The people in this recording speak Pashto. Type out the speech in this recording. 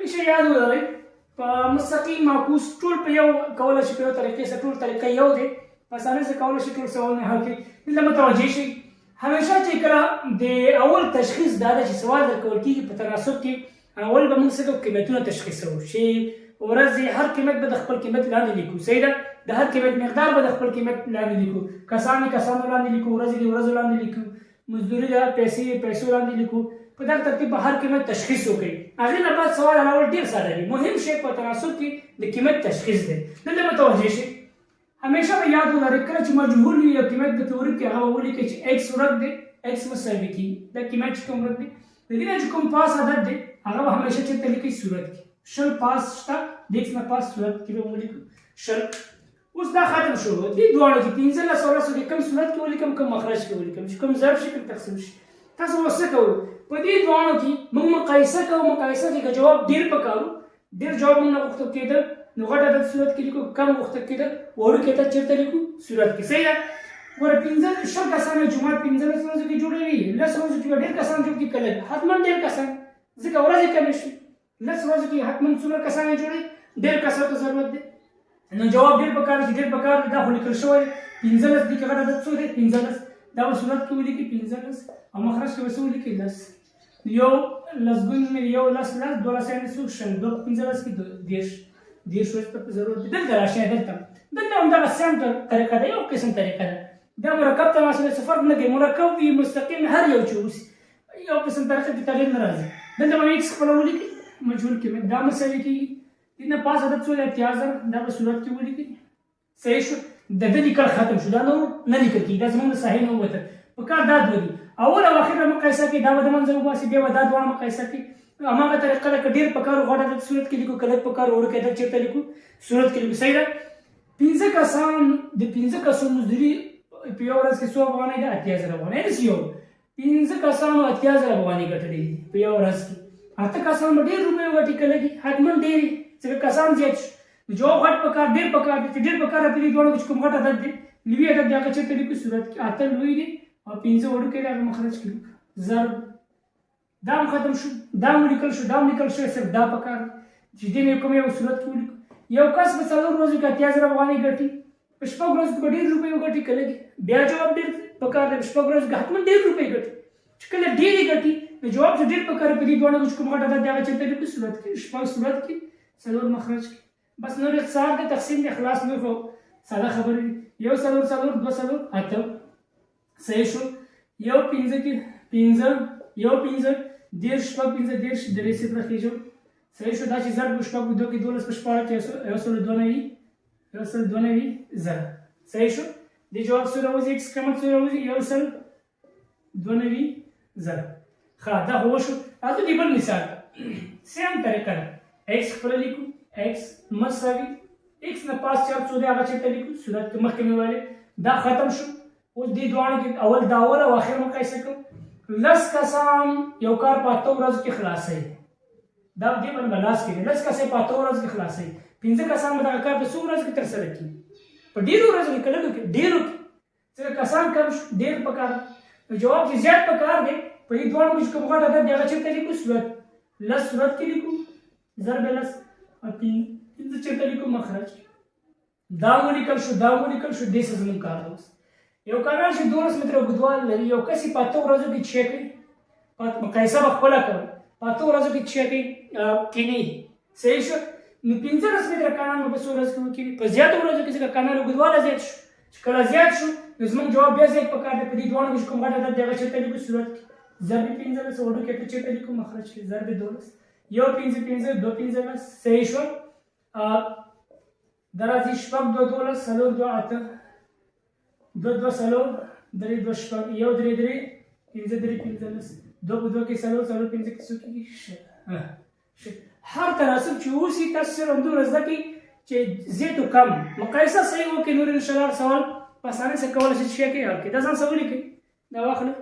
همیشه یاد ولرئ په مستقیم معکوس ټول په یو کولی شي په یو طریقې سره ټول طریقه یو دی په اسانۍ سره کولی شي ټول سوالونه حل کړي. دلته متوجه شئ همیشه چې کله د اول تشخیص دا ده چې سوال درکول کېږي په تناسب کې اول به موږ څه کوو قیمتونه تشخیصوو چې ورځې هر قیمت به د خپل قیمت لاندې لیکو. صحیح ده؟ د هر قیمت مقدار به د خپل قیمت لاندې لیکو. کسان یې کسانو لاندې لیکو، ورځې د ورځو لاندې لیکو، مزدوري د پیسې پیسو لاندې لیکو. په دغه ترتیب به هر قیمت تشخیص وکړي. هغې نه بعد سوال حلول ډېر ساده دی. مهم شی په تناسب کې د قیمت تشخیص دی. دلته متوجه شئ همیشه به یاد ولرئ کله چې مجهول وي یو قیمت به تورید کړي هغه به ولیکئ چې ایکس ورک دی، ایکس مساوي کېږي. دا قیمت چې کوم ورک دی د دې نه چې کوم پاس عدد دی هغه به همیشه چېرته لیکئ صورت کې. شل پاس شته د ایکس نه پاس صورت کې به ولیکو شل. اوس دا ختم شو. دې دواړو کې 15 او 10 کې کوم صورت کې ولیکم کوم مخرج کې ولیکم چې کوم ضرب شي کوم تقسیم شي. تاسو اوس څه کوئ په دې دواړو کې موږ مقایسه کوو. مقایسه کې که جواب ډېر پکارو ډېر جواب موږ نه غوښتل کېده نو غټ عدد صورت کې لیکو، کم غوښتل کېده وړوکی عدد چېرته لیکو صورت کې. صحیح ده؟ ګوره 15 شل کسان جومات 15 ورځو کې جوړوي، 10 ورځو کې به ډېر کسان جوړ کړي کله حتما ډېر کسان ځکه ورځې کمې شي. 10 ورځو کې حتما څومره کسان یې جوړوي ډېر کسانو ته ضرورت دی نو جواب ډېر پکار دی چې ډېر پکار دی. دا خو لیکل شوی 15 دي که غټ عدد څو دی 15 دا به صورت کې ولیکي 15 او مخرج کې به څه ولیکي 10. یو لسګون یو لس لس 12 یعنې څو شل 2 15 کې 10 ورځې ته ضرورت دی. دلته راشئ دلته همدغه سیم طریقه ده یو قسم طریقه ده. دا مرکب تناسب څه فرق نه کوي. مرکب وي مستقیم هر یو چې اوسي یو قسم طریقه کې تغیر نه راځي. دلته به ایکس خپله ولیکي مجهول قیمت دا مساوي کېږي. دې نه پاس عدد څو دی 18000 دا به صورت کې ولیکي. صحیح شو؟ د ده لیکل ختم شو. دا نور نه لیکل کېږي. دا زموږ د صحیح نه ووتل. په کار دا دوه دي اول او اخر مقایسه کې دا به د منځه وباسي بیا به دا دواړه مقایسه کوي. هماغه طریقه ده که ډېر په کار غوټ عدد صورت کې لیکو که لږ په کار وړوکی عدد چېرته لیکو صورت کې لیکو. صحیح ده؟ 15 کسان د 15 کسو مزدوري په یوه ورځ کې څو افغانۍ ده 8000 افغانۍ. داسې یو 15 کسانو 8000 افغانۍ ګټلې دي په یوه ورځ کې. 8 کسان به ډېر روپۍ وګټي که لږ حتما ډېرې ځکه کسان زیات شو. جواب غټ په کار ډېر په کار دی چې ډېر په کار په دې دواړو کې چې کوم غټ عدد دی لوی عدد دی هغه چېرته لیکو صورت کې. 8 لوی دی او 15 وړوکی دی هغه مخرج کې لیکو. ضرب دا هم ختم شو. دا هم لیکل شو. دا هم لیکل شو. صرف دا په کار چې دې نه کوم یو صورت کې ولیکو. یو کس په 4 ورځو کې 8000 افغانۍ ګټي په 6 ورځو کې به ډېر روپۍ وګټي که لږ بیا جواب ډېر په کار دی. 6 ورځو کې حتما ډېر روپۍ ګټي چې کله ډېرې ګټي نو جواب چې ډېر په کار په دې دواړو کې چې کوم غټ عدد دی هغه چېرته لیکو صورت کې. 6 صورت کې 4 مخرج کې. بس نور اختصار دی تقسیم دی خلاص نور خو ساده خبرې دي. 1 4 4 2 4 8 صحیح شو. یو 15 کې 15 یو 15 10 شپږ 15 10 درې صفر خېژو. صحیح شو. دا چې ضرب شپږ په 2 کې 12 په شپاړه کې 192 وي ضرب. صحیح شو. دې جواب څو راوځي ایکس قیمت څو راوځي 192 ضرب. ښه دا خو وشو. راځو دې بل مثال سیم طریقه ده. ایکس خپله لیکو ایکس مساوي ایکس نه پاس 4 څو دی هغه چېرته لیکو صورت کې مخکې مې ویلې. دا ختم شو. اوس دې دواړو کې اول دا اول او اخر مقایسه کوو. 10 کسان یو کار په 8 ورځو کې خلاصوي. دا دې باندې به لاس کېږي 10 کسان په 8 ورځو کې خلاصوي. 15 کسان به دغه کار په څو ورځو کې ترسره کړي په ډېرو ورځو کې که لږو کې ډېرو کې ځکه کسان کم شو ډېر په کار جواب چې زیات په کار دی په دې دواړو کې چې کوم غټ عدد دی هغه چېرته لیکو صورت. 10 صورت کې لیکو ضرب 10 او 15 چېرته لیکو مخرج. دا ولیکل شو دا ولیکل شو. دې څه زموږ کار ده. اوس یو کانال چې 12 متره اوږدوالی لري یو کس یې په 8 ورځو کې څه کوي مقایسه به خپله کوئ. په 8 ورځو کې څه کوي کینې. صحیح شو. نو 15 متره کانال به په څو ورځو کې وکړي په زیاتو ورځو کې ځکه کانال اوږدوالی زیات شو. چې کله زیات شو نو زموږ جواب بیا زیات په کار دی. په دې دواړو کې چې کوم غټ عدد دی هغه چېرته لیکو صورت کې. ضرب 15 وړوکی عدد چېرته لیکو مخرج کې. ضرب 12 یو 15 15 2 15 صحیح شو. دا راځي شپږ 2 12 څلور 2 8 2 2 څلور 3 2 شپږ یو 3 3 15 3 15 2 په 2 کې څلور څلور 15 کې څو کېږي هر تناسب چې اوسي تاسو سره همدومره زده کړئ چې زیات و کم مقایسه صحیح وکړئ. نور انشاءالله سوال په اسانۍ سره کولی شئ چې ښه کړئ دا ځان سره ولیکئ. دا واخله